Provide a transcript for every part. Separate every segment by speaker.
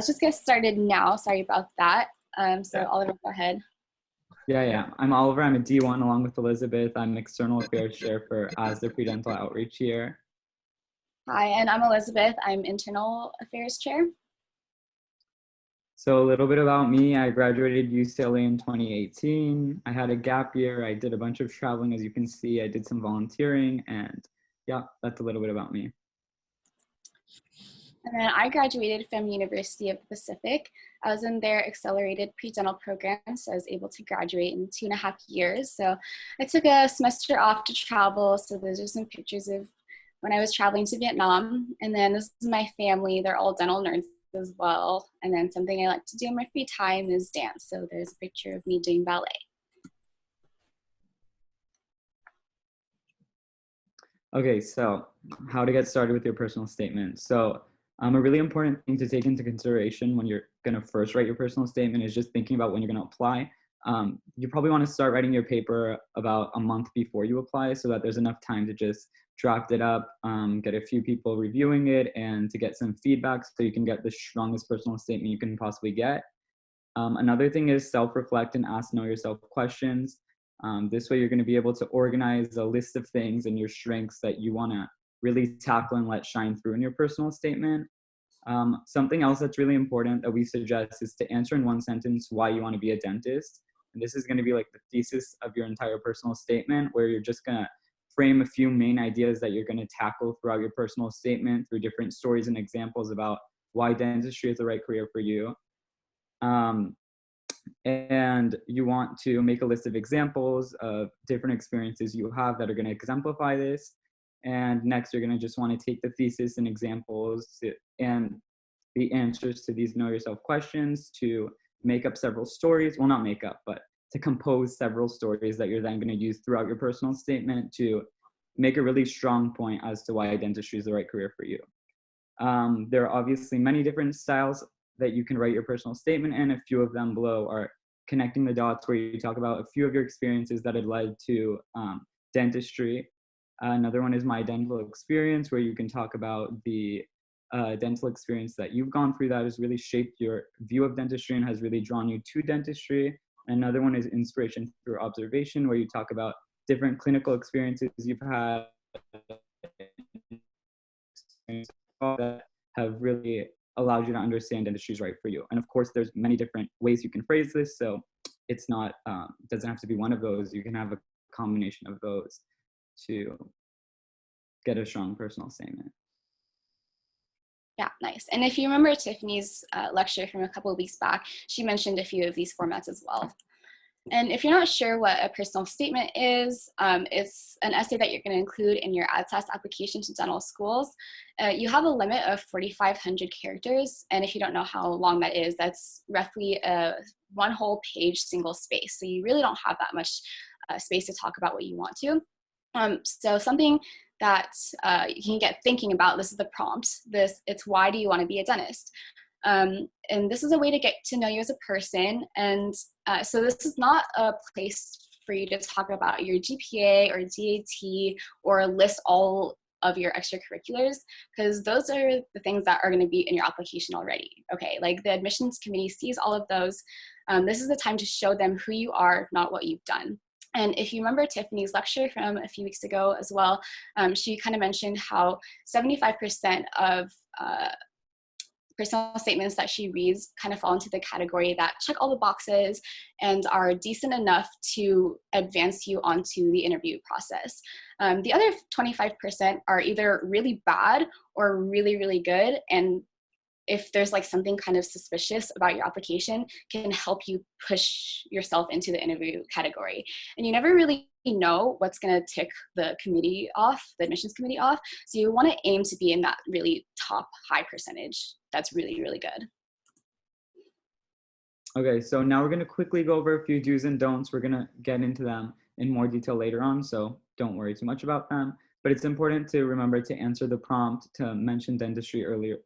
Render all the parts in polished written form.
Speaker 1: let's just get started now. Sorry about that.
Speaker 2: Yeah.
Speaker 1: Oliver, go ahead.
Speaker 2: Yeah. I'm Oliver. I'm a D1 along with Elizabeth. I'm External Affairs Chair for ASDA Predental Outreach here.
Speaker 1: Hi, and I'm Elizabeth. I'm Internal Affairs Chair.
Speaker 2: So a little bit about me. I graduated UCLA in 2018. I had a gap year. I did a bunch of traveling, as you can see. I did some volunteering, and yeah, that's a little bit about me.
Speaker 1: And then I graduated from University of the Pacific. I was in their accelerated pre-dental program, so I was able to graduate in 2.5 years. So I took a semester off to travel. So those are some pictures of when I was traveling to Vietnam. And then this is my family. They're all dental nerds as well. And then something I like to do in my free time is dance. So there's a picture of me doing ballet.
Speaker 2: Okay, so how to get started with your personal statement. So a really important thing to take into consideration when you're going to first write your personal statement is just thinking about when you're going to apply. You probably want to start writing your paper about a month before you apply so that there's enough time to just draft it up, get a few people reviewing it, and to get some feedback so you can get the strongest personal statement you can possibly get. Another thing is self-reflect and ask know yourself questions. This way you're going to be able to organize a list of things and your strengths that you want to really tackle and let shine through in your personal statement. Something else that's really important that we suggest is to answer in one sentence why you want to be a dentist. And this is going to be like the thesis of your entire personal statement, where you're just going to frame a few main ideas that you're going to tackle throughout your personal statement through different stories and examples about why dentistry is the right career for you. And you want to make a list of examples of different experiences you have that are going to exemplify this. And next, you're going to just want to take the thesis and examples and the answers to these know yourself questions to make up several stories. Well, not make up, but to compose several stories that you're then going to use throughout your personal statement to make a really strong point as to why dentistry is the right career for you. There are obviously many different styles that you can write your personal statement in. A few of them below are connecting the dots, where you talk about a few of your experiences that had led to dentistry. Another one is my dental experience, where you can talk about the dental experience that you've gone through that has really shaped your view of dentistry and has really drawn you to dentistry. Another one is inspiration through observation, where you talk about different clinical experiences you've had that have really allowed you to understand dentistry is right for you. And of course, there's many different ways you can phrase this, so it's not doesn't have to be one of those. You can have a combination of those to get a strong personal statement.
Speaker 1: Yeah, nice. And if you remember Tiffany's lecture from a couple of weeks back, she mentioned a few of these formats as well. And if you're not sure what a personal statement is, it's an essay that you're going to include in your ADSAS application to dental schools. You have a limit of 4,500 characters, and if you don't know how long that is, that's roughly one whole page, single space. So you really don't have that much space to talk about what you want to. So something that you can get thinking about, this is the prompt, it's why do you want to be a dentist? And this is a way to get to know you as a person. And so this is not a place for you to talk about your GPA or DAT or list all of your extracurriculars, because those are the things that are going to be in your application already. Okay, like the admissions committee sees all of those. This is the time to show them who you are, not what you've done. And if you remember Tiffany's lecture from a few weeks ago as well, she kind of mentioned how 75% of personal statements that she reads kind of fall into the category that check all the boxes and are decent enough to advance you onto the interview process. The other 25% are either really bad or really, really good, and if there's like something kind of suspicious about your application, can help you push yourself into the interview category. And you never really know what's going to tick the committee off, the admissions committee off. So you want to aim to be in that really top high percentage. That's really, really good.
Speaker 2: Okay, so now we're going to quickly go over a few do's and don'ts. We're going to get into them in more detail later on, so don't worry too much about them. But it's important to remember to answer the prompt, to mention dentistry early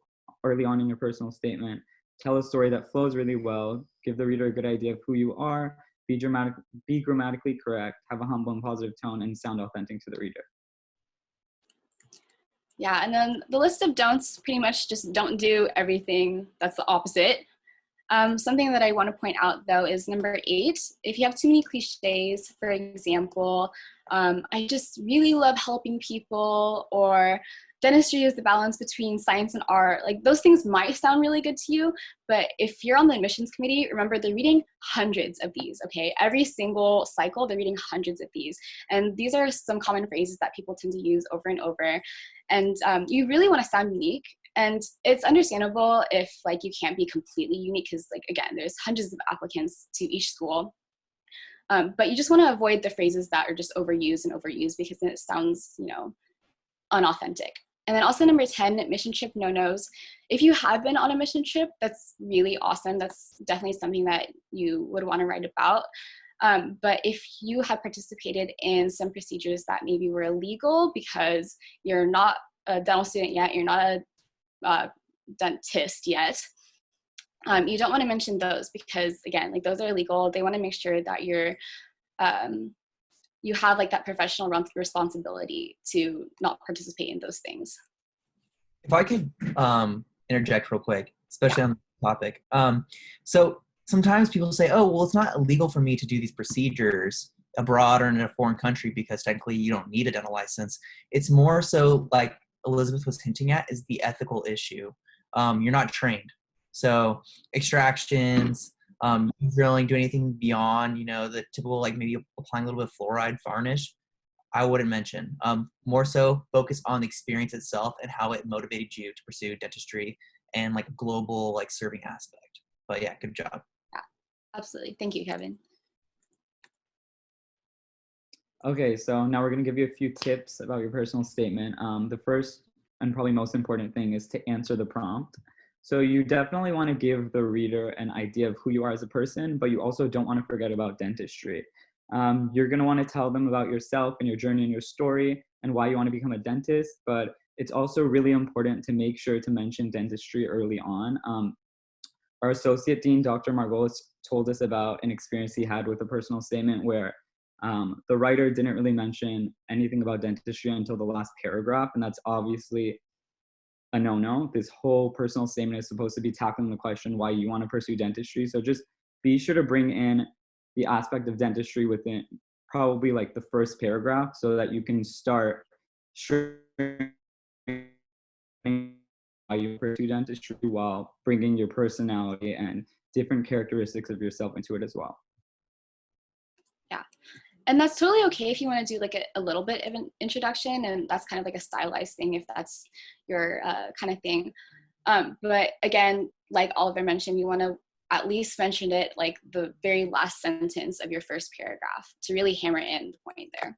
Speaker 2: on in your personal statement. Tell a story that flows really well. Give the reader a good idea of who you are. Be grammatically correct. Have a humble and positive tone, and sound authentic to the reader.
Speaker 1: Yeah, and then the list of don'ts pretty much just don't do everything that's the opposite. Something that I want to point out though is number 8. If you have too many cliches, for example, I just really love helping people, or dentistry is the balance between science and art. Like those things might sound really good to you, but if you're on the admissions committee, remember they're reading hundreds of these, okay? Every single cycle, they're reading hundreds of these. And these are some common phrases that people tend to use over and over. And you really want to sound unique. And it's understandable if like you can't be completely unique because like, again, there's hundreds of applicants to each school. But you just want to avoid the phrases that are just overused because then it sounds, you know, unauthentic. And then also number 10, mission trip no-nos. If you have been on a mission trip, that's really awesome. That's definitely something that you would want to write about. But if you have participated in some procedures that maybe were illegal because you're not a dental student yet, you're not a dentist yet, you don't want to mention those because again, like those are illegal. They want to make sure that you're you have like that professional responsibility to not participate in those things.
Speaker 3: If I could interject real quick, especially on the topic. So sometimes people say, oh, well, it's not illegal for me to do these procedures abroad or in a foreign country because technically you don't need a dental license. It's more so like Elizabeth was hinting at is the ethical issue. You're not trained. So extractions, drilling, do anything beyond, you know, the typical, like maybe applying a little bit of fluoride varnish, I wouldn't mention. More so focus on the experience itself and how it motivated you to pursue dentistry and like global like serving aspect. But yeah, good job.
Speaker 1: Yeah, absolutely. Thank you, Kevin.
Speaker 2: Okay, so now we're going to give you a few tips about your personal statement. The first and probably most important thing is to answer the prompt. So you definitely want to give the reader an idea of who you are as a person, but you also don't want to forget about dentistry. You're going to want to tell them about yourself and your journey and your story and why you want to become a dentist, but it's also really important to make sure to mention dentistry early on. Our associate dean, Dr. Margolis, told us about an experience he had with a personal statement where the writer didn't really mention anything about dentistry until the last paragraph, and that's obviously a no-no. This whole personal statement is supposed to be tackling the question why you want to pursue dentistry. So just be sure to bring in the aspect of dentistry within probably like the first paragraph so that you can start sharing why you pursue dentistry while bringing your personality and different characteristics of yourself into it as well.
Speaker 1: Yeah. And that's totally okay if you want to do like a little bit of an introduction, and that's kind of like a stylized thing if that's your kind of thing. But again, like Oliver mentioned, you want to at least mention it like the very last sentence of your first paragraph to really hammer in the point there.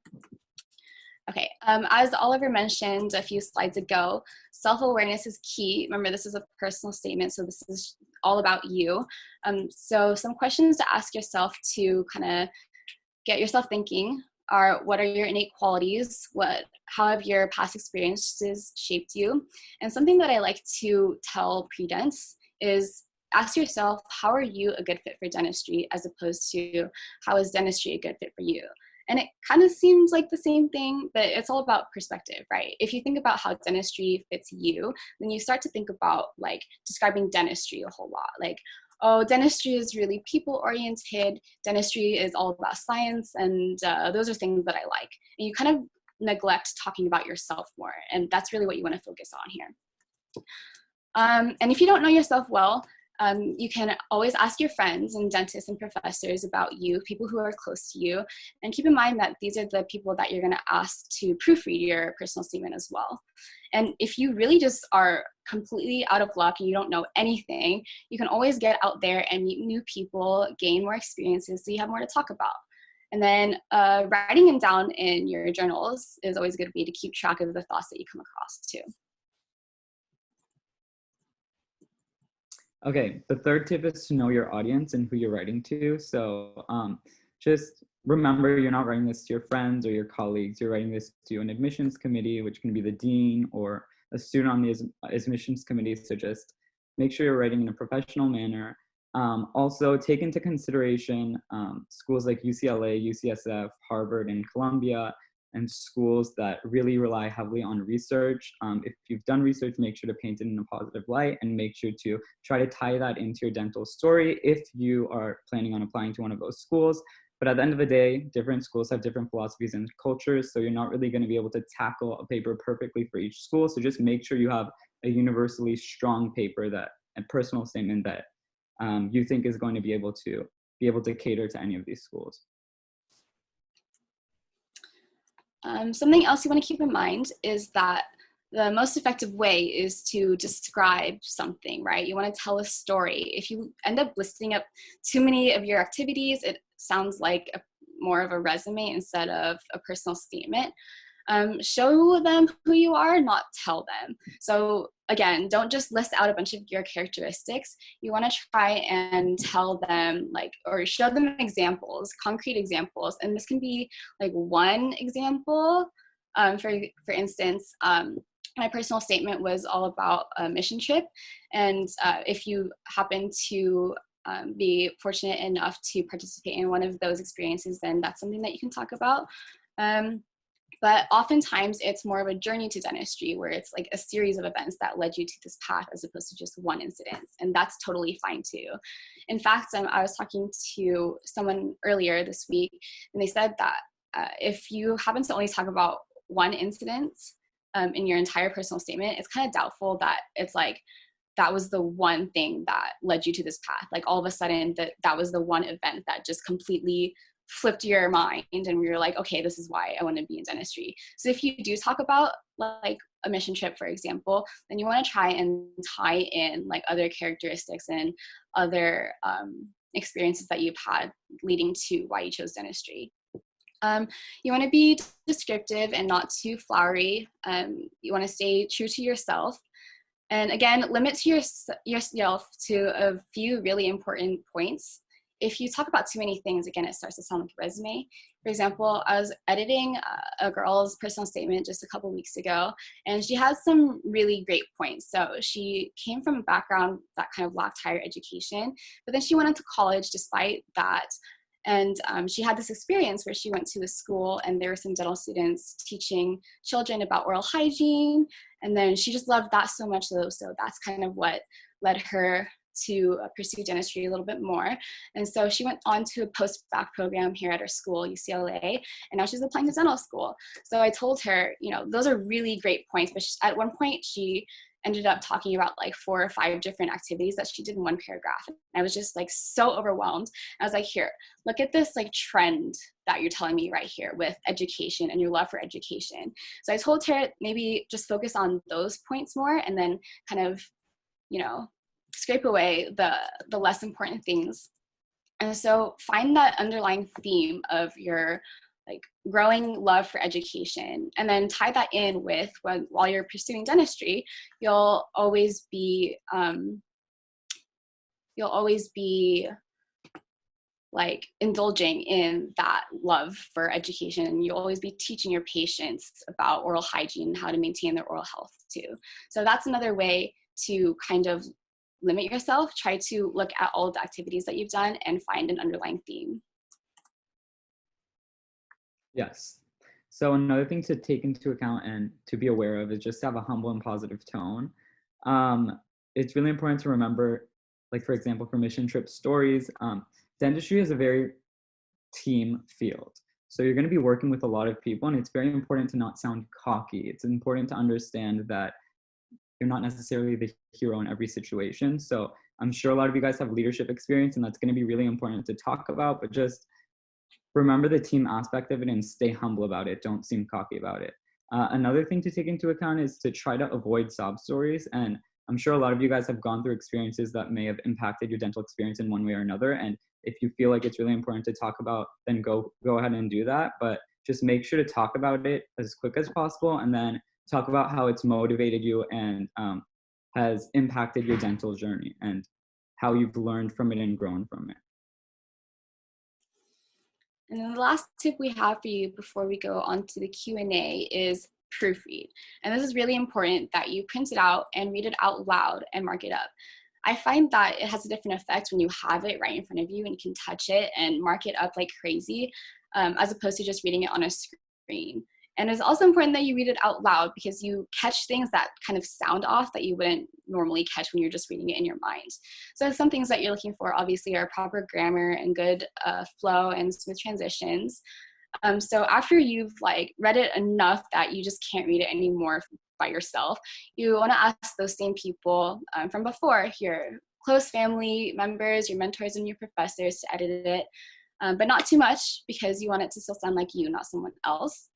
Speaker 1: Okay, as Oliver mentioned a few slides ago, self-awareness is key. Remember, this is a personal statement, so this is all about you. So some questions to ask yourself to kind of get yourself thinking are, what are your innate qualities? How have your past experiences shaped you? And something that I like to tell pre-dents is ask yourself, how are you a good fit for dentistry, as opposed to how is dentistry a good fit for you? And it kind of seems like the same thing, but it's all about perspective, right? If you think about how dentistry fits you, then you start to think about like describing dentistry a whole lot. Like, oh, dentistry is really people-oriented. Dentistry is all about science, and those are things that I like. And you kind of neglect talking about yourself more, and that's really what you want to focus on here. And if you don't know yourself well, you can always ask your friends and dentists and professors about you, people who are close to you, and keep in mind that these are the people that you're going to ask to proofread your personal statement as well. And if you really just are completely out of luck and you don't know anything, you can always get out there and meet new people, gain more experiences, so you have more to talk about. And then writing them down in your journals is always a good way to keep track of the thoughts that you come across too.
Speaker 2: Okay, the third tip is to know your audience and who you're writing to. So just remember, you're not writing this to your friends or your colleagues. You're writing this to an admissions committee, which can be the dean or a student on the admissions committee. So just make sure you're writing in a professional manner. Also, take into consideration schools like UCLA, UCSF, Harvard, and Columbia. and schools that really rely heavily on research. If you've done research, make sure to paint it in a positive light and make sure to try to tie that into your dental story if you are planning on applying to one of those schools. But at the end of the day, different schools have different philosophies and cultures, so you're not really going to be able to tackle a paper perfectly for each school. So just make sure you have a universally strong paper, that a personal statement that you think is going to be able to cater to any of these schools.
Speaker 1: Something else you want to keep in mind is that the most effective way is to describe something, right? You want to tell a story. If you end up listing up too many of your activities, it sounds like more of a resume instead of a personal statement. Show them who you are, not tell them. So again, don't just list out a bunch of your characteristics. You want to try and tell them, like, or show them examples, concrete examples. And this can be like one example. For instance, my personal statement was all about a mission trip. And if you happen to be fortunate enough to participate in one of those experiences, then that's something that you can talk about. But oftentimes it's more of a journey to dentistry, where it's like a series of events that led you to this path as opposed to just one incident. And that's totally fine too. In fact, I was talking to someone earlier this week, and they said that if you happen to only talk about one incident in your entire personal statement, it's kind of doubtful that it's like, that was the one thing that led you to this path. Like all of a sudden that was the one event that just completely flipped your mind and you're like, okay, this is why I want to be in dentistry. So if you do talk about like a mission trip, for example, then you want to try and tie in like other characteristics and other experiences that you've had leading to why you chose dentistry. You want to be descriptive and not too flowery. You want to stay true to yourself. And again, limit to yourself to a few really important points. If you talk about too many things, again, it starts to sound like a resume. For example, I was editing a girl's personal statement just a couple weeks ago, and she has some really great points. So she came from a background that kind of lacked higher education, but then she went into college despite that. And she had this experience where she went to a school and there were some dental students teaching children about oral hygiene. And then she just loved that so much. So that's kind of what led her to pursue dentistry a little bit more. And so she went on to a post-bac program here at our school, UCLA, and now she's applying to dental school. So I told her, you know, those are really great points, but at one point she ended up talking about like 4 or 5 different activities that she did in one paragraph. And I was just like so overwhelmed. I was like, here, look at this like trend that you're telling me right here with education and your love for education. So I told her maybe just focus on those points more and then kind of, you know, scrape away the less important things. And so find that underlying theme of your like growing love for education, and then tie that in with while you're pursuing dentistry, you'll always be like indulging in that love for education. You'll always be teaching your patients about oral hygiene, how to maintain their oral health too. So that's another way to kind of limit yourself. Try to look at all of the activities that you've done and find an underlying theme.
Speaker 2: Yes. So another thing to take into account and to be aware of is just to have a humble and positive tone. It's really important to remember, like for example, for mission trip stories, dentistry is a very team field. So you're going to be working with a lot of people, and it's very important to not sound cocky. It's important to understand that you're not necessarily the hero in every situation. So I'm sure a lot of you guys have leadership experience, and that's going to be really important to talk about, but just remember the team aspect of it and stay humble about it. Don't seem cocky about it. Another thing to take into account is to try to avoid sob stories. And I'm sure a lot of you guys have gone through experiences that may have impacted your dental experience in one way or another. And if you feel like it's really important to talk about, then go ahead and do that. But just make sure to talk about it as quick as possible, and then talk about how it's motivated you and has impacted your dental journey and how you've learned from it and grown from it.
Speaker 1: And then the last tip we have for you before we go on to the Q&A is proofread. And this is really important that you print it out and read it out loud and mark it up. I find that it has a different effect when you have it right in front of you and you can touch it and mark it up like crazy, as opposed to just reading it on a screen. And it's also important that you read it out loud because you catch things that kind of sound off that you wouldn't normally catch when you're just reading it in your mind. So some things that you're looking for obviously are proper grammar and good flow and smooth transitions. So after you've like read it enough that you just can't read it anymore by yourself, you want to ask those same people from before, your close family members, your mentors, and your professors to edit it, but not too much because you want it to still sound like you, not someone else.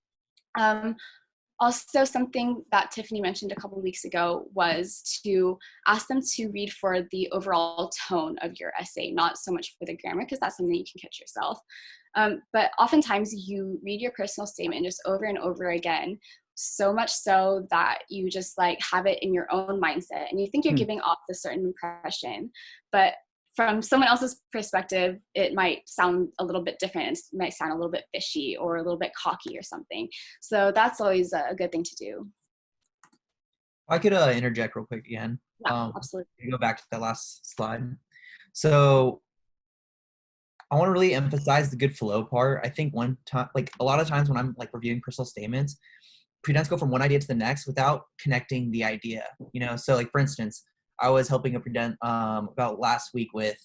Speaker 1: Also, something that Tiffany mentioned a couple of weeks ago was to ask them to read for the overall tone of your essay, not so much for the grammar, because that's something you can catch yourself. But oftentimes you read your personal statement just over and over again, so much so that you just like have it in your own mindset and you think you're giving off a certain impression, but from someone else's perspective, it might sound a little bit different. It might sound a little bit fishy or a little bit cocky or something. So that's always a good thing to do.
Speaker 3: I could interject real quick again.
Speaker 1: Yeah, absolutely.
Speaker 3: Go back to that last slide. So I want to really emphasize the good flow part. I think one time, like a lot of times when I'm like reviewing personal statements, Predents go from one idea to the next without connecting the idea, you know? So like, for instance, I was helping a Predent about last week with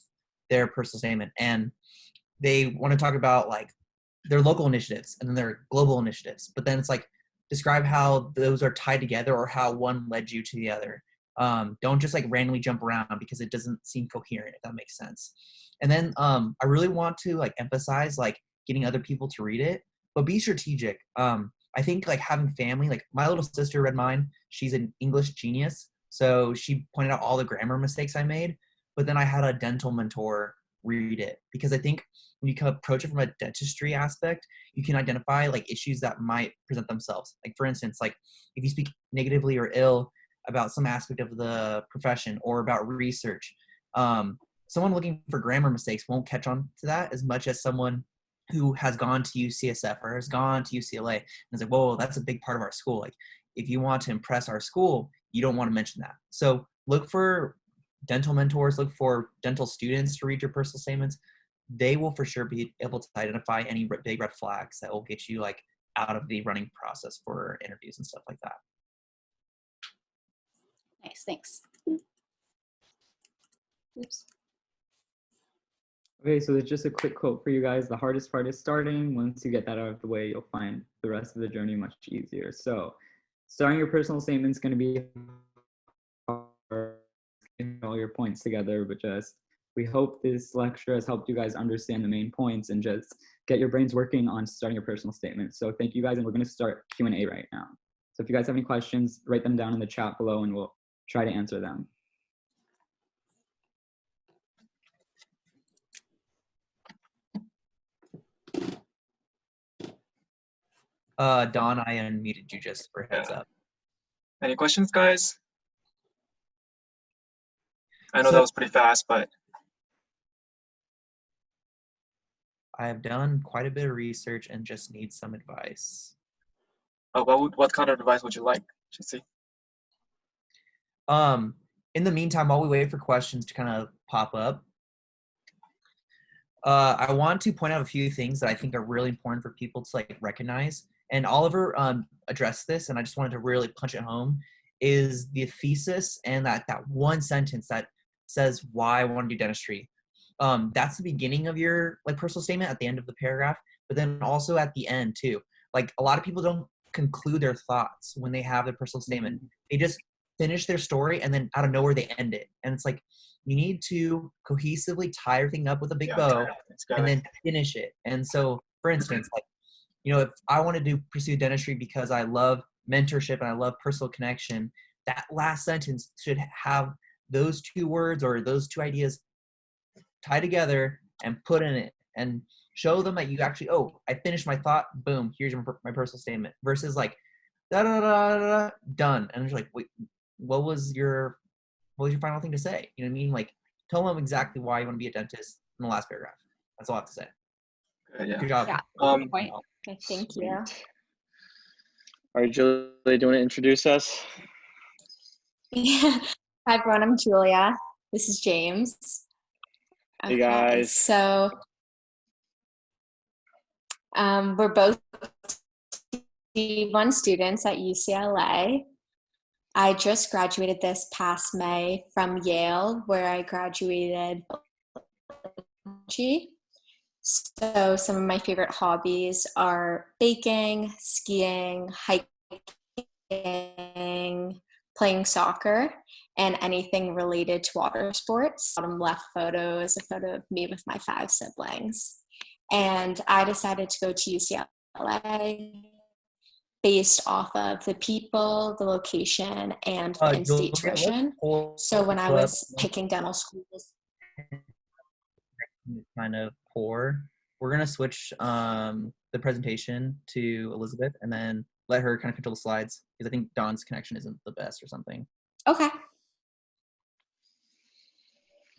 Speaker 3: their personal statement, and they want to talk about like their local initiatives and then their global initiatives. But then it's like, describe how those are tied together or how one led you to the other. Don't just like randomly jump around because it doesn't seem coherent, if that makes sense. And then I really want to like emphasize like getting other people to read it, but be strategic. I think like having family, like my little sister read mine. She's an English genius. So she pointed out all the grammar mistakes I made, but then I had a dental mentor read it because I think when you can approach it from a dentistry aspect, you can identify like issues that might present themselves. Like for instance, like if you speak negatively or ill about some aspect of the profession or about research, someone looking for grammar mistakes won't catch on to that as much as someone who has gone to UCSF or has gone to UCLA and is like, whoa, that's a big part of our school. Like if you want to impress our school, you don't want to mention that. So look for dental mentors, look for dental students to read your personal statements. They will for sure be able to identify any big red flags that will get you like out of the running process for interviews and stuff like that.
Speaker 1: Nice, thanks. Oops.
Speaker 2: Okay, so there's just a quick quote for you guys. The hardest part is starting. Once you get that out of the way, you'll find the rest of the journey much easier. So starting your personal statement is going to be hard, getting all your points together, but just we hope this lecture has helped you guys understand the main points and just get your brains working on starting your personal statement. So thank you guys, and we're going to start Q&A right now. So if you guys have any questions, write them down in the chat below and we'll try to answer them.
Speaker 3: Don, I unmuted you just for heads up.
Speaker 4: Any questions, guys? I know that was pretty fast, but
Speaker 3: I have done quite a bit of research and just need some advice.
Speaker 4: what kind of advice would you like, Jesse?
Speaker 3: In the meantime, while we wait for questions to kind of pop up, I want to point out a few things that I think are really important for people to like recognize. And Oliver addressed this, and I just wanted to really punch it home, is the thesis and that one sentence that says why I want to do dentistry. That's the beginning of your like personal statement at the end of the paragraph, but then also at the end too. Like a lot of people don't conclude their thoughts when they have their personal statement. They just finish their story and then out of nowhere they end it. And it's like, you need to cohesively tie everything up with a big bow and then finish it. And so, for instance, like, you know, if I wanted to pursue dentistry because I love mentorship and I love personal connection, that last sentence should have those two words or those two ideas tie together and put in it and show them that you actually, oh, I finished my thought, boom, here's my personal statement, versus like, da da da da, done. And it's like, wait, what was your final thing to say? You know what I mean? Like, tell them exactly why you want to be a dentist in the last paragraph. That's all I have to say.
Speaker 4: Yeah.
Speaker 3: Good job.
Speaker 1: Yeah. Point.
Speaker 5: Okay, thank you.
Speaker 6: All right, Julie, do you want to introduce us?
Speaker 5: Hi, everyone. I'm Julia. This is James.
Speaker 6: Hey, guys.
Speaker 5: So we're both D1 students at UCLA. I just graduated this past May from Yale, where I graduated biology. So some of my favorite hobbies are baking, skiing, hiking, playing soccer, and anything related to water sports. Bottom left photo is a photo of me with my 5 siblings. And I decided to go to UCLA based off of the people, the location, and the in-state tuition. So when I was picking dental schools,
Speaker 3: kind of poor. We're gonna switch the presentation to Elizabeth and then let her kind of control the slides because I think Dawn's connection isn't the best or something.
Speaker 5: okay.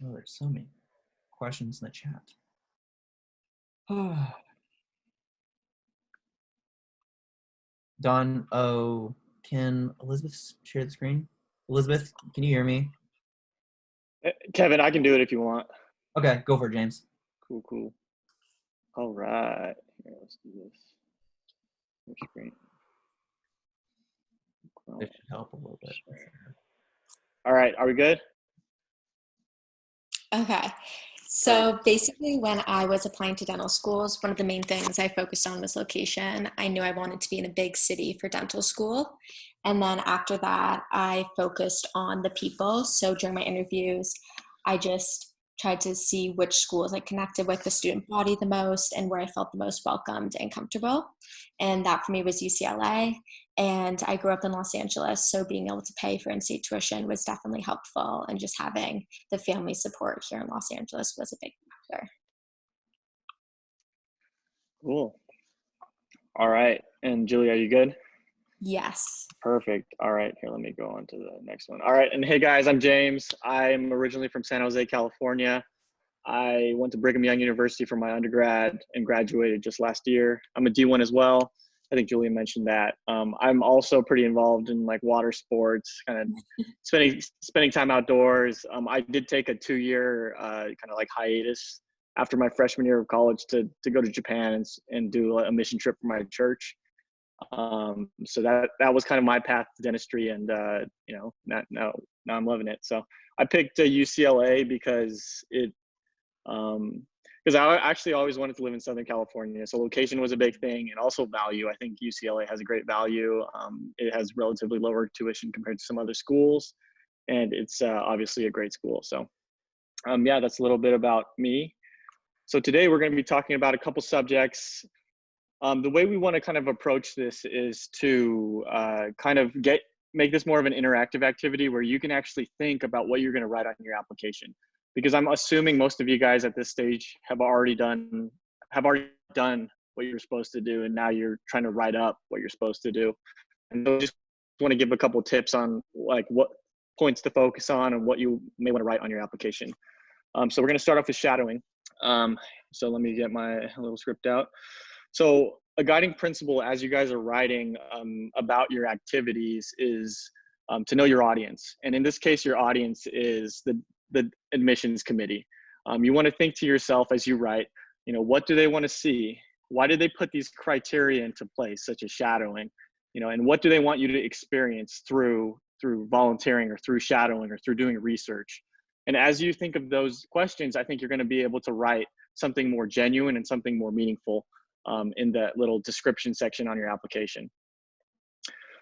Speaker 3: Oh, there's so many questions in the chat. Dawn, oh, can Elizabeth share the screen? Elizabeth, can you hear me?
Speaker 6: Kevin, I can do it if you want.
Speaker 3: Okay, go for it, James.
Speaker 6: Cool. All right. Here, let's do this. Your screen.
Speaker 3: This should help a little bit.
Speaker 6: All right. Are we good?
Speaker 5: Okay. So basically, when I was applying to dental schools, one of the main things I focused on was location. I knew I wanted to be in a big city for dental school. And then after that, I focused on the people. So during my interviews, I just tried to see which schools I connected with the student body the most and where I felt the most welcomed and comfortable. And that for me was UCLA. And I grew up in Los Angeles, so being able to pay for in-state tuition was definitely helpful. And just having the family support here in Los Angeles was a big factor.
Speaker 6: Cool. All right. And Julie, are you good?
Speaker 5: Yes.
Speaker 6: Perfect. All right. Here, let me go on to the next one. All right. And hey, guys, I'm James. I'm originally from San Jose, California. I went to Brigham Young University for my undergrad and graduated just last year. I'm a D1 as well. I think Julia mentioned that. I'm also pretty involved in like water sports, kind of spending time outdoors. I did take a 2-year kind of like hiatus after my freshman year of college to go to Japan and do a mission trip for my church. So that was kind of my path to dentistry, and now I'm loving it. So I picked UCLA because I actually always wanted to live in Southern California. So location was a big thing, and also value. I think UCLA has a great value. It has relatively lower tuition compared to some other schools, and it's obviously a great school. So yeah, that's a little bit about me. So today we're going to be talking about a couple subjects. The way we want to kind of approach this is to kind of make this more of an interactive activity where you can actually think about what you're going to write on your application. Because I'm assuming most of you guys at this stage have already done what you're supposed to do, and now you're trying to write up what you're supposed to do. And so I just want to give a couple tips on like what points to focus on and what you may want to write on your application. So we're going to start off with shadowing. So let me get my little script out. So a guiding principle as you guys are writing about your activities is to know your audience. And in this case, your audience is the admissions committee. You want to think to yourself as you write, what do they want to see? Why did they put these criteria into place, such as shadowing? And what do they want you to experience through volunteering or through shadowing or through doing research? And as you think of those questions, I think you're going to be able to write something more genuine and something more meaningful in that little description section on your application.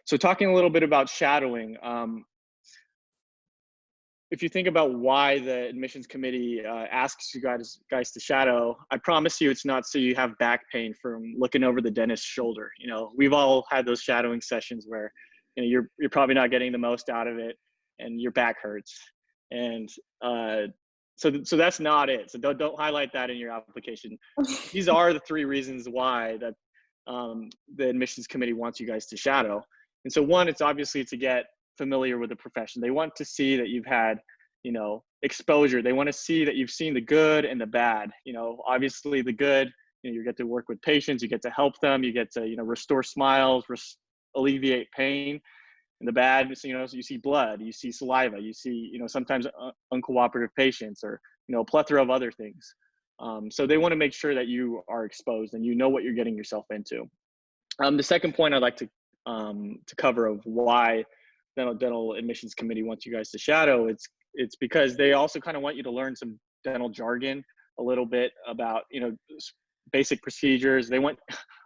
Speaker 6: So talking a little bit about shadowing, if you think about why the admissions committee asks you guys to shadow, I promise you it's not so you have back pain from looking over the dentist's shoulder. We've all had those shadowing sessions where you're probably not getting the most out of it and your back hurts. And so that's not it. So don't highlight that in your application. These are the 3 reasons why that the admissions committee wants you guys to shadow. And so one, it's obviously to get familiar with the profession. They want to see that you've had, exposure. They want to see that you've seen the good and the bad. Obviously the good, you get to work with patients, you get to help them, you get to, restore smiles, alleviate pain. And the bad, you see blood, you see saliva, you see, sometimes uncooperative patients or, a plethora of other things. So they want to make sure that you are exposed and you know what you're getting yourself into. The second point I'd like to cover of why dental admissions committee wants you guys to shadow, it's because they also kind of want you to learn some dental jargon, a little bit about, you know, basic procedures. They want,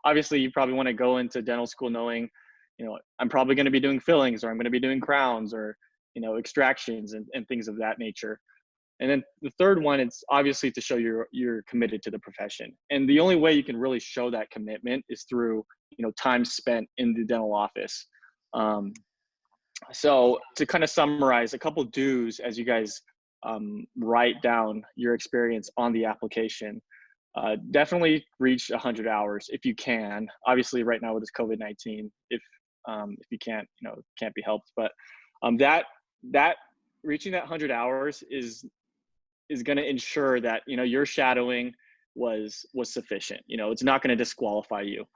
Speaker 6: obviously you probably want to go into dental school knowing, you know, I'm probably going to be doing fillings, or I'm going to be doing crowns, or, you know, extractions and things of that nature. And then the third one, it's obviously to show you're committed to the profession. And the only way you can really show that commitment is through, you know, time spent in the dental office. So to kind of summarize, a couple do's as you guys write down your experience on the application. Definitely reach 100 hours if you can. Obviously, right now with this COVID-19, if you can't, you know, can't be helped. But that reaching that 100 hours is going to ensure that, you know, your shadowing was sufficient. You know, it's not going to disqualify you.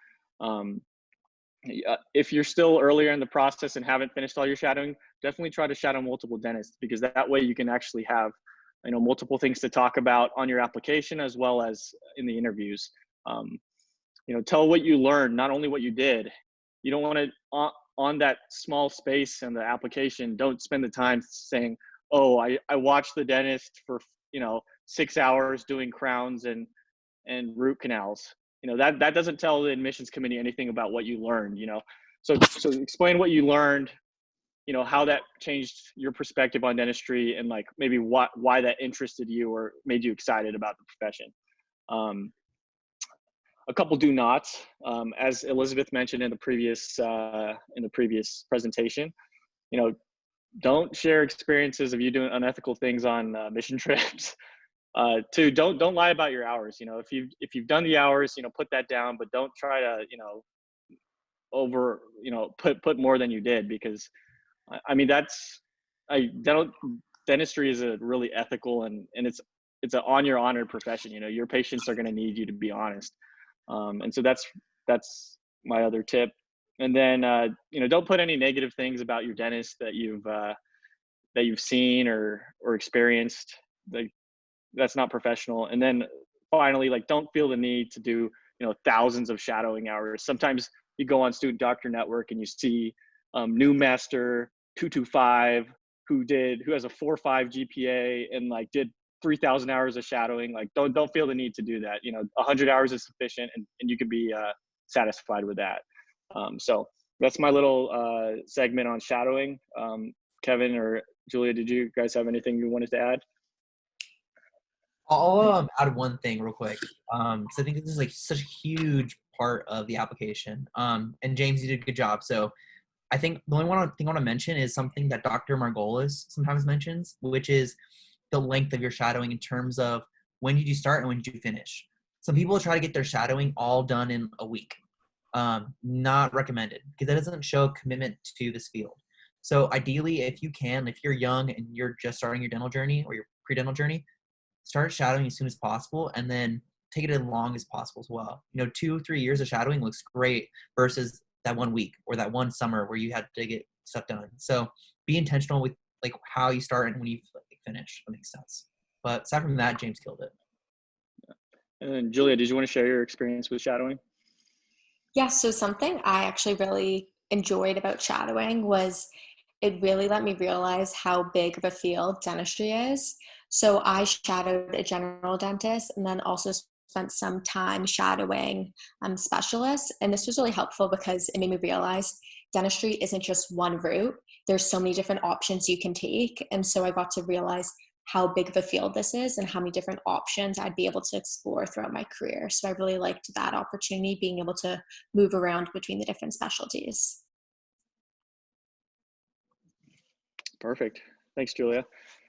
Speaker 6: If you're still earlier in the process and haven't finished all your shadowing, definitely try to shadow multiple dentists, because that way you can actually have, you know, multiple things to talk about on your application as well as in the interviews. You know, tell what you learned, not only what you did. You don't want to, on that small space in the application, don't spend the time saying, oh, I watched the dentist for, you know, 6 hours doing crowns and root canals. You know, that doesn't tell the admissions committee anything about what you learned, you know. So explain what you learned, you know, how that changed your perspective on dentistry, and like maybe why that interested you or made you excited about the profession. A couple do nots, as Elizabeth mentioned in the previous presentation. You know, don't share experiences of you doing unethical things on mission trips. Two, don't lie about your hours. You know, if you've done the hours, you know, put that down, but don't try to, you know, put more than you did, because I mean, dentistry is a really ethical and it's an on your honored profession. You know, your patients are going to need you to be honest. And so that's my other tip. And then, you know, don't put any negative things about your dentist that you've seen or experienced. Like, that's not professional. And then finally, like, don't feel the need to do, you know, thousands of shadowing hours. Sometimes you go on Student Doctor Network and you see new master 225 who has a 4.5 GPA and like did 3,000 hours of shadowing. Like, don't feel the need to do that. You know, 100 hours is sufficient, and you can be satisfied with that. So that's my little segment on shadowing. Kevin or Julia, did you guys have anything you wanted to add?
Speaker 3: I'll add one thing real quick. So I think this is like such a huge part of the application. And James, you did a good job. So I think the only thing I want to mention is something that Dr. Margolis sometimes mentions, which is the length of your shadowing in terms of when did you start and when did you finish. Some people try to get their shadowing all done in a week. Not recommended, because that doesn't show commitment to this field. So ideally, if you're young and you're just starting your dental journey or your pre-dental journey, start shadowing as soon as possible, and then take it as long as possible as well. You know, 2 or 3 years of shadowing looks great versus that 1 week or that one summer where you had to get stuff done. So be intentional with like how you start and when you finish. That makes sense. But aside from that, James killed it.
Speaker 6: And then Julia, did you want to share your experience with shadowing?
Speaker 5: Yeah, so something I actually really enjoyed about shadowing was it really let me realize how big of a field dentistry is. So I shadowed a general dentist and then also spent some time shadowing specialists. And this was really helpful because it made me realize dentistry isn't just one route. There's so many different options you can take. And so I got to realize how big of a field this is and how many different options I'd be able to explore throughout my career. So I really liked that opportunity, being able to move around between the different specialties.
Speaker 6: Perfect. Thanks, Julia.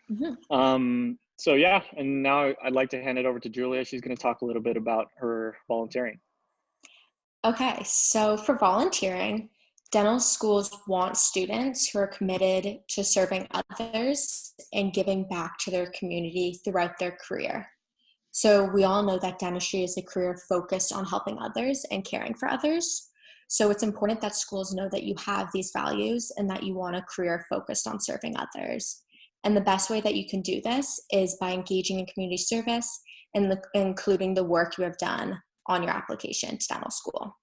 Speaker 5: Mm-hmm.
Speaker 6: So yeah, and now I'd like to hand it over to Julia. She's going to talk a little bit about her volunteering.
Speaker 5: Okay, so for volunteering, dental schools want students who are committed to serving others and giving back to their community throughout their career. So we all know that dentistry is a career focused on helping others and caring for others. So it's important that schools know that you have these values and that you want a career focused on serving others. And the best way that you can do this is by engaging in community service and including the work you have done on your application to dental school.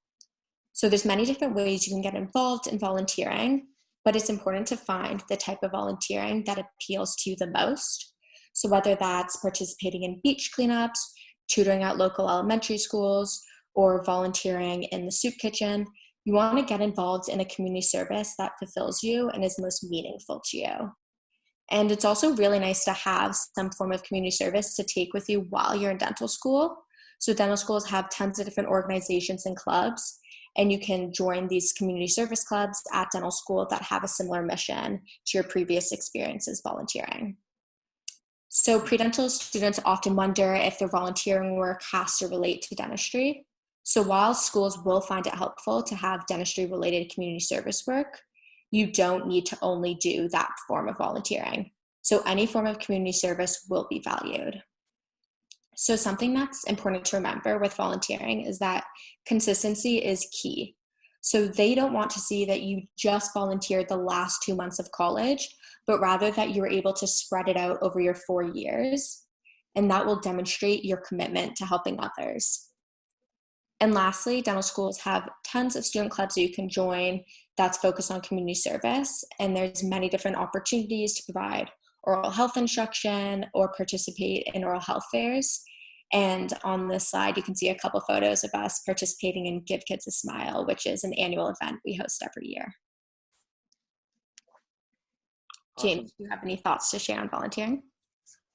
Speaker 5: So there's many different ways you can get involved in volunteering, but it's important to find the type of volunteering that appeals to you the most. So whether that's participating in beach cleanups, tutoring at local elementary schools, or volunteering in the soup kitchen, you want to get involved in a community service that fulfills you and is most meaningful to you. And it's also really nice to have some form of community service to take with you while you're in dental school. So dental schools have tons of different organizations and clubs, and you can join these community service clubs at dental school that have a similar mission to your previous experiences volunteering. So predental students often wonder if their volunteering work has to relate to dentistry. So while schools will find it helpful to have dentistry-related community service work, you don't need to only do that form of volunteering. So any form of community service will be valued. So something that's important to remember with volunteering is that consistency is key. So they don't want to see that you just volunteered the last 2 months of college, but rather that you're able to spread it out over your 4 years. And that will demonstrate your commitment to helping others. And lastly, dental schools have tons of student clubs that you can join that's focused on community service. And there's many different opportunities to provide oral health instruction or participate in oral health fairs. And on this slide, you can see a couple photos of us participating in Give Kids a Smile, which is an annual event we host every year.
Speaker 6: Awesome.
Speaker 5: James, do you have any thoughts to share on volunteering?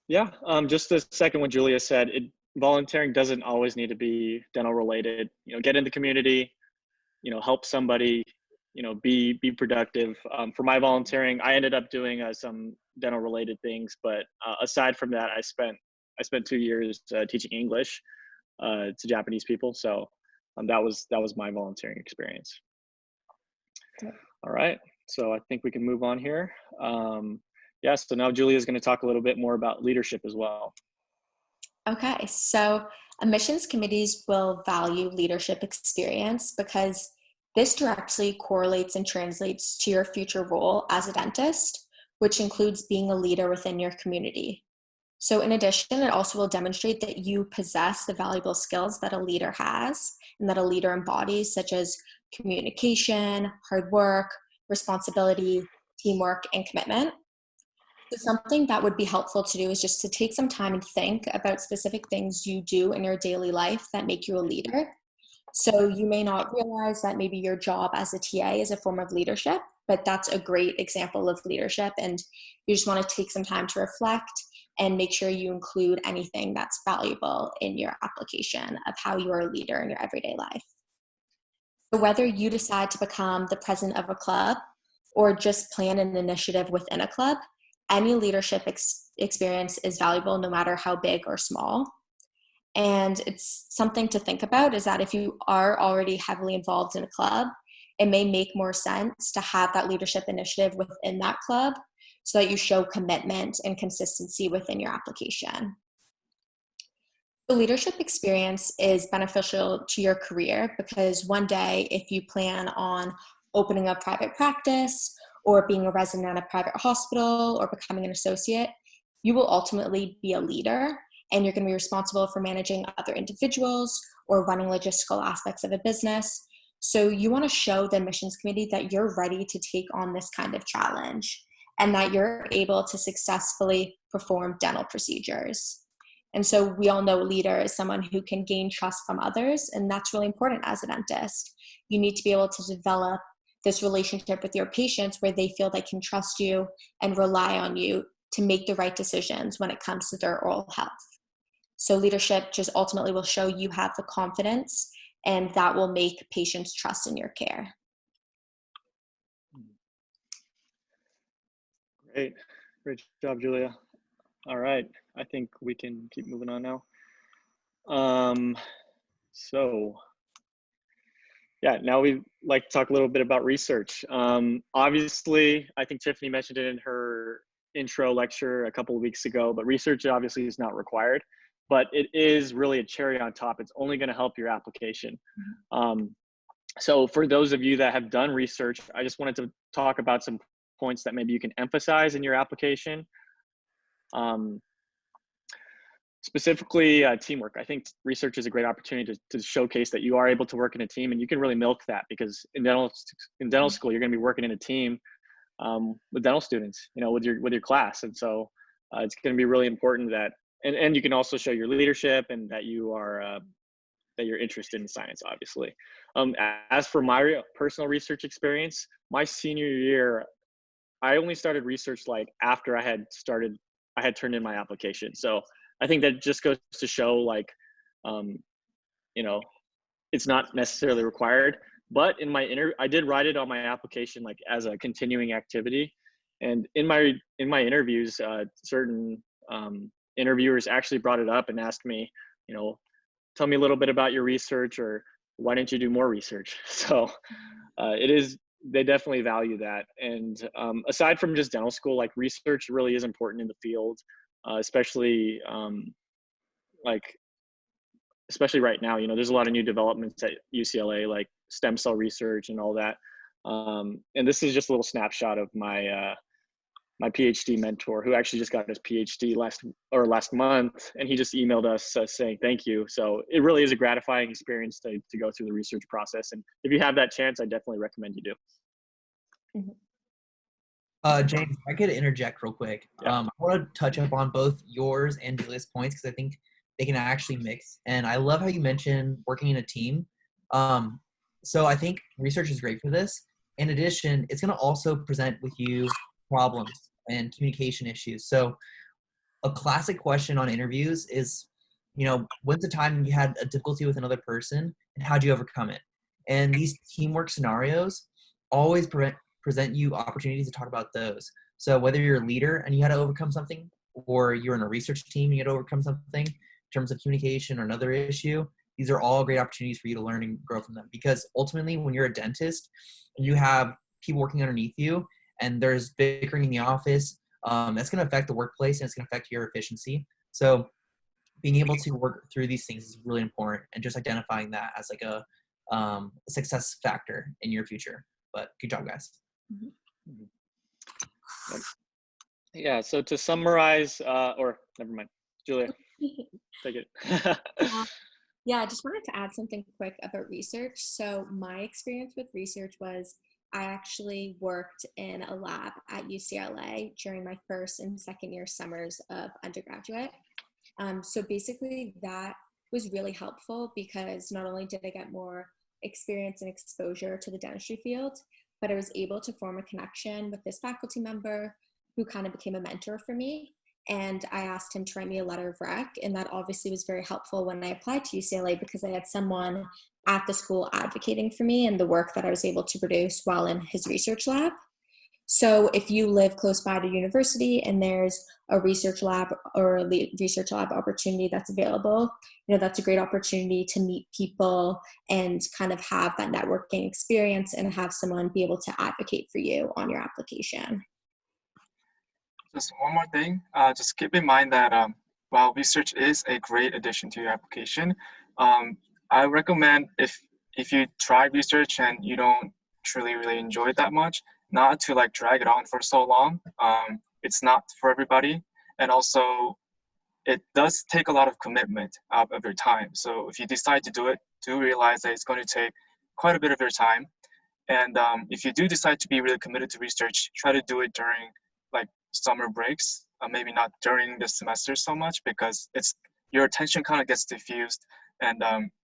Speaker 6: Yeah, just the second what Julia said, volunteering doesn't always need to be dental related. Get in the community, help somebody, be productive. For my volunteering, I ended up doing some dental related things, but aside from that, I spent 2 years teaching English to Japanese people. So that was my volunteering experience.
Speaker 5: Okay.
Speaker 6: All right, so I think we can move on here. So now Julia is going to talk a little bit more about leadership as well.
Speaker 5: Okay, so admissions committees will value leadership experience because this directly correlates and translates to your future role as a dentist, which includes being a leader within your community. So in addition, it also will demonstrate that you possess the valuable skills that a leader has and that a leader embodies, such as communication, hard work, responsibility, teamwork, and commitment. So something that would be helpful to do is just to take some time and think about specific things you do in your daily life that make you a leader. So you may not realize that maybe your job as a TA is a form of leadership, but that's a great example of leadership. And you just want to take some time to reflect and make sure you include anything that's valuable in your application of how you are a leader in your everyday life. So whether you decide to become the president of a club or just plan an initiative within a club, any leadership experience is valuable no matter how big or small. And it's something to think about is that if you are already heavily involved in a club, it may make more sense to have that leadership initiative within that club so that you show commitment and consistency within your application. The leadership experience is beneficial to your career because one day, if you plan on opening a private practice or being a resident at a private hospital or becoming an associate, you will ultimately be a leader and you're going to be responsible for managing other individuals or running logistical aspects of a business. So you want to show the admissions committee that you're ready to take on this kind of challenge and that you're able to successfully perform dental procedures. And so we all know a leader is someone who can gain trust from others, and that's really important as a dentist. You need to be able to develop this relationship with your patients where they feel they can trust you and rely on you to make the right decisions when it comes to their oral health. So leadership just ultimately will show you have the confidence, and that will make patients trust in your care.
Speaker 6: Great job, Julia. All right, I think we can keep moving on now. Now we'd like to talk a little bit about research. Obviously, I think Tiffany mentioned it in her intro lecture a couple of weeks ago, but research obviously is not required, but it is really a cherry on top. It's only going to help your application. So for those of you that have done research, I just wanted to talk about some points that maybe you can emphasize in your application. specifically teamwork. I think research is a great opportunity to showcase that you are able to work in a team, and you can really milk that, because in dental school, you're going to be working in a team with dental students, with your class. And so it's going to be really important that, and you can also show your leadership and that you are, that you're interested in science, obviously. As for my personal research experience, my senior year, I only started research like after I had turned in my application. So I think that just goes to show, like, it's not necessarily required. But in my I did write it on my application, like as a continuing activity. And in my interviews, certain interviewers actually brought it up and asked me, tell me a little bit about your research, or why didn't you do more research? So they definitely value that. And aside from just dental school, like, research really is important in the field, especially right now. There's a lot of new developments at UCLA, like stem cell research and all that. And this is just a little snapshot of my my PhD mentor, who actually just got his PhD last month, and he just emailed us saying thank you. So it really is a gratifying experience to go through the research process. And if you have that chance, I definitely recommend you do.
Speaker 3: James, if I could interject real quick.
Speaker 6: Yeah.
Speaker 3: I want to touch up on both yours and Julia's points, because I think they can actually mix. And I love how you mentioned working in a team. So I think research is great for this. In addition, it's going to also present with you problems and communication issues. So a classic question on interviews is, when's the time you had a difficulty with another person and how'd you overcome it? And these teamwork scenarios always present you opportunities to talk about those. So whether you're a leader and you had to overcome something, or you're in a research team and you had to overcome something in terms of communication or another issue, these are all great opportunities for you to learn and grow from them. Because ultimately, when you're a dentist and you have people working underneath you and there's bickering in the office, that's going to affect the workplace and it's going to affect your efficiency. So being able to work through these things is really important, and just identifying that as like a success factor in your future. But good job, guys.
Speaker 6: Yeah, so to summarize, or never mind, Julia, take it.
Speaker 5: Yeah, I just wanted to add something quick about research. So my experience with research was, I actually worked in a lab at UCLA during my first and second year summers of undergraduate. So basically that was really helpful, because not only did I get more experience and exposure to the dentistry field, but I was able to form a connection with this faculty member who kind of became a mentor for me. And I asked him to write me a letter of rec. And that obviously was very helpful when I applied to UCLA, because I had someone at the school advocating for me and the work that I was able to produce while in his research lab. So if you live close by to university and there's a research lab or a research lab opportunity that's available, that's a great opportunity to meet people and kind of have that networking experience and have someone be able to advocate for you on your application.
Speaker 4: Just one more thing, just keep in mind that while research is a great addition to your application, I recommend if you try research and you don't truly really enjoy it that much, not to like drag it on for so long. It's not for everybody, and also it does take a lot of commitment of your time. So if you decide to do it, do realize that it's going to take quite a bit of your time. And if you do decide to be really committed to research, try to do it during like summer breaks, maybe not during the semester so much, because your attention kind of gets diffused. And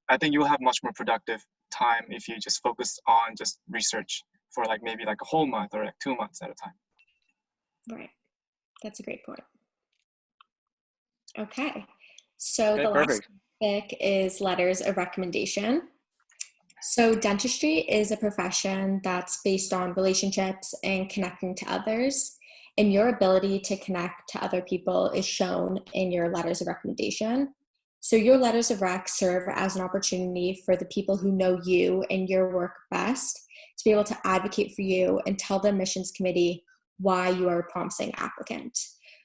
Speaker 4: I think you'll have much more productive time if you just focus on just research for like maybe like a whole month or like 2 months at a time.
Speaker 5: Right. That's a great point. Okay. So the
Speaker 6: perfect.
Speaker 5: last topic is letters of recommendation. So dentistry is a profession that's based on relationships and connecting to others. And your ability to connect to other people is shown in your letters of recommendation. So your letters of rec serve as an opportunity for the people who know you and your work best to be able to advocate for you and tell the admissions committee why you are a promising applicant.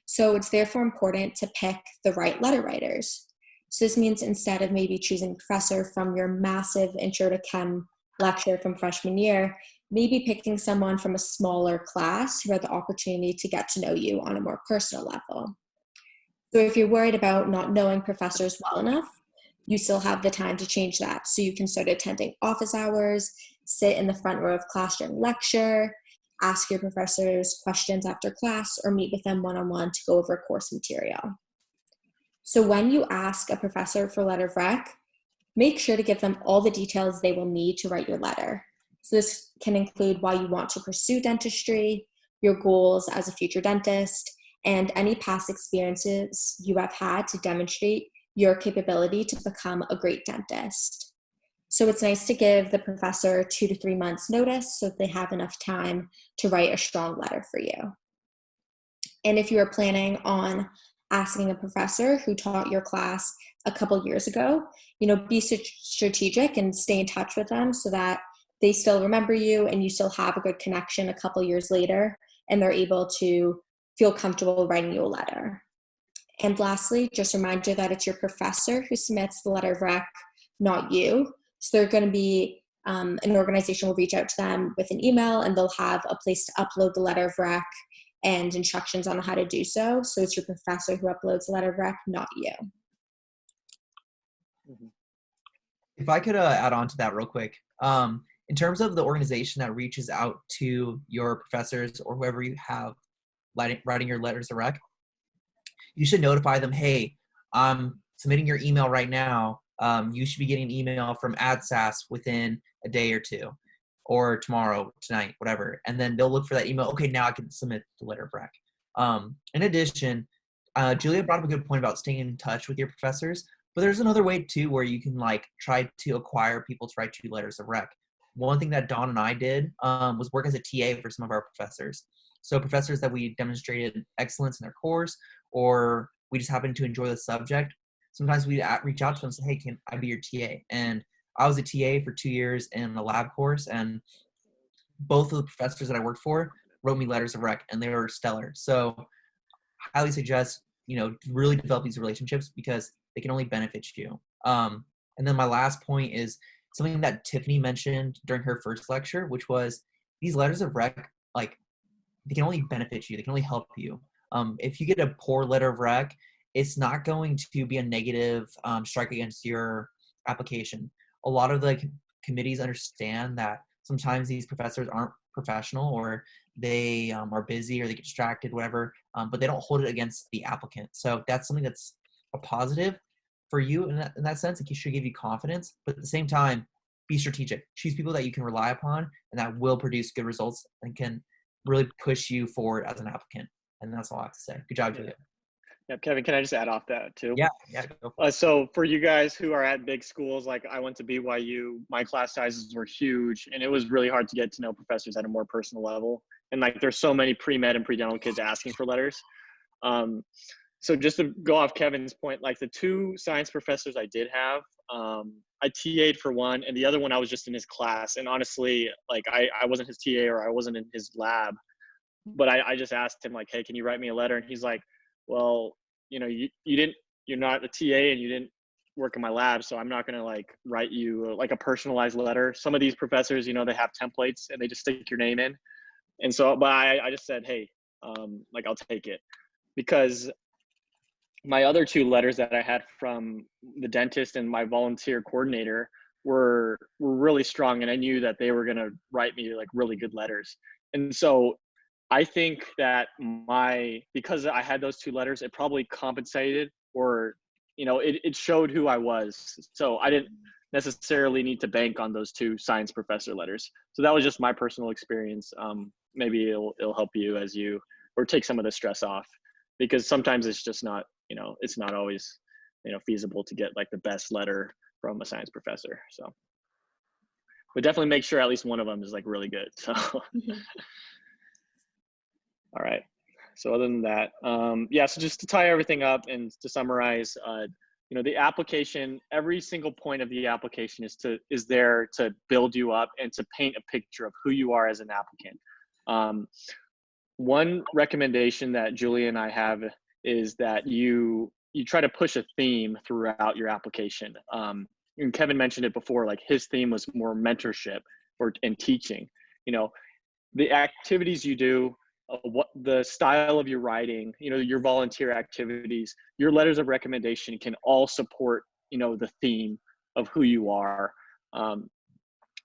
Speaker 5: So it's therefore important to pick the right letter writers. So this means instead of maybe choosing a professor from your massive Intro to Chem lecture from freshman year, maybe picking someone from a smaller class who had the opportunity to get to know you on a more personal level. So if you're worried about not knowing professors well enough, you still have the time to change that. So you can start attending office hours, sit in the front row of class during lecture, ask your professors questions after class, or meet with them one-on-one to go over course material. So when you ask a professor for a letter of rec, make sure to give them all the details they will need to write your letter. So this can include why you want to pursue dentistry, your goals as a future dentist, and any past experiences you have had to demonstrate your capability to become a great dentist. So it's nice to give the professor 2 to 3 months notice so that they have enough time to write a strong letter for you. And if you are planning on asking a professor who taught your class a couple years ago, be strategic and stay in touch with them so that they still remember you and you still have a good connection a couple years later and they're able to feel comfortable writing you a letter. And lastly, just a reminder that it's your professor who submits the letter of rec, not you. So they're going to be, an organization will reach out to them with an email and they'll have a place to upload the letter of rec and instructions on how to do so. So it's your professor who uploads the letter of rec, not you.
Speaker 3: If I could add on to that real quick, in terms of the organization that reaches out to your professors or whoever you have writing your letters of rec, you should notify them, hey, I'm submitting your email right now. You should be getting an email from AdSAS within a day or two, or tomorrow, tonight, whatever. And then they'll look for that email. Okay, now I can submit the letter of rec. In addition, Julia brought up a good point about staying in touch with your professors, but there's another way too where you can try to acquire people to write you letters of rec. One thing that Dawn and I did was work as a TA for some of our professors. So professors that we demonstrated excellence in their course, or we just happened to enjoy the subject, sometimes we'd reach out to them and say, hey, can I be your TA? And I was a TA for 2 years in a lab course, and both of the professors that I worked for wrote me letters of rec, and they were stellar. So highly suggest, really develop these relationships because they can only benefit you. And then my last point is something that Tiffany mentioned during her first lecture, which was these letters of rec, they can only benefit you. They can only help you. If you get a poor letter of rec, it's not going to be a negative strike against your application. A lot of the committees understand that sometimes these professors aren't professional, or they are busy, or they get distracted, whatever, but they don't hold it against the applicant. So that's something that's a positive for you in that sense. It should give you confidence, but at the same time, be strategic. Choose people that you can rely upon and that will produce good results and can really push you forward as an applicant. And that's all I have to say. Good job, Julia.
Speaker 6: Yeah, Kevin, can I just add off that too?
Speaker 3: Yeah, go for it.
Speaker 6: So for you guys who are at big schools, like I went to BYU, my class sizes were huge, and it was really hard to get to know professors at a more personal level. And there's so many pre-med and pre-dental kids asking for letters. So just to go off Kevin's point, the 2 science professors I did have, I TA'd for one, and the other one I was just in his class. And honestly, I wasn't his TA or I wasn't in his lab, but I just asked him hey, can you write me a letter? And he's like, well, you're not a TA and you didn't work in my lab, so I'm not going to write you a personalized letter. Some of these professors, they have templates and they just stick your name in. And so, but I just said, hey, I'll take it, because my other 2 letters that I had from the dentist and my volunteer coordinator were really strong, and I knew that they were going to write me really good letters. And so I think that because I had those 2 letters, it probably compensated, or it showed who I was. So I didn't necessarily need to bank on those 2 science professor letters. So that was just my personal experience. Maybe it'll help you or take some of the stress off, because sometimes it's just not, it's not always, feasible to get the best letter from a science professor. So, but definitely make sure at least one of them is really good. So, all right. So other than that, so just to tie everything up and to summarize, the application, every single point of the application is there to build you up and to paint a picture of who you are as an applicant. One recommendation that Julia and I have is that you try to push a theme throughout your application. And Kevin mentioned it before, his theme was more mentorship and teaching. The activities you do, what the style of your writing, your volunteer activities, your letters of recommendation can all support, the theme of who you are.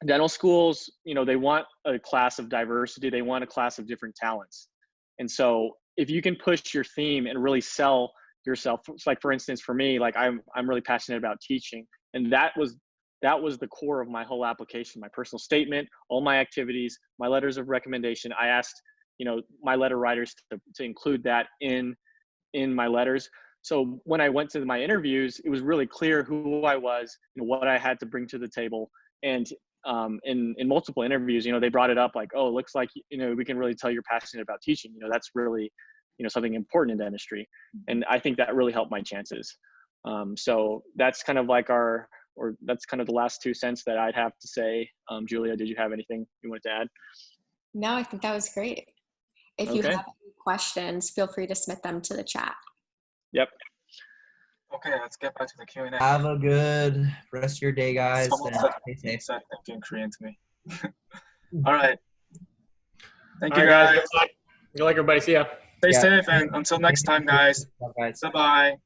Speaker 6: Dental schools, they want a class of diversity. They want a class of different talents. And so if you can push your theme and really sell yourself, like for instance, for me, like I'm really passionate about teaching. And that was the core of my whole application, my personal statement, all my activities, my letters of recommendation. I asked, my letter writers to include that in my letters. So when I went to my interviews, it was really clear who I was and what I had to bring to the table. And in multiple interviews, they brought it up like, oh, it looks like, we can really tell you're passionate about teaching. That's really, something important in dentistry. And I think that really helped my chances. So that's kind of like that's kind of the last 2 cents that I'd have to say. Julia, did you have anything you wanted to add?
Speaker 5: No, I think that was great. If you have any questions, feel free to submit them to the chat.
Speaker 6: Yep.
Speaker 4: Okay, let's get back to the Q&A.
Speaker 3: Have a good rest of your day, guys.
Speaker 4: Someone
Speaker 3: Stay safe.
Speaker 4: said thank you in Korean to me. All right. Thank you,
Speaker 7: All right,
Speaker 4: guys.
Speaker 7: Good luck, everybody. See ya.
Speaker 4: Stay safe, and until next time, guys.
Speaker 3: Bye, guys.
Speaker 4: Bye-bye.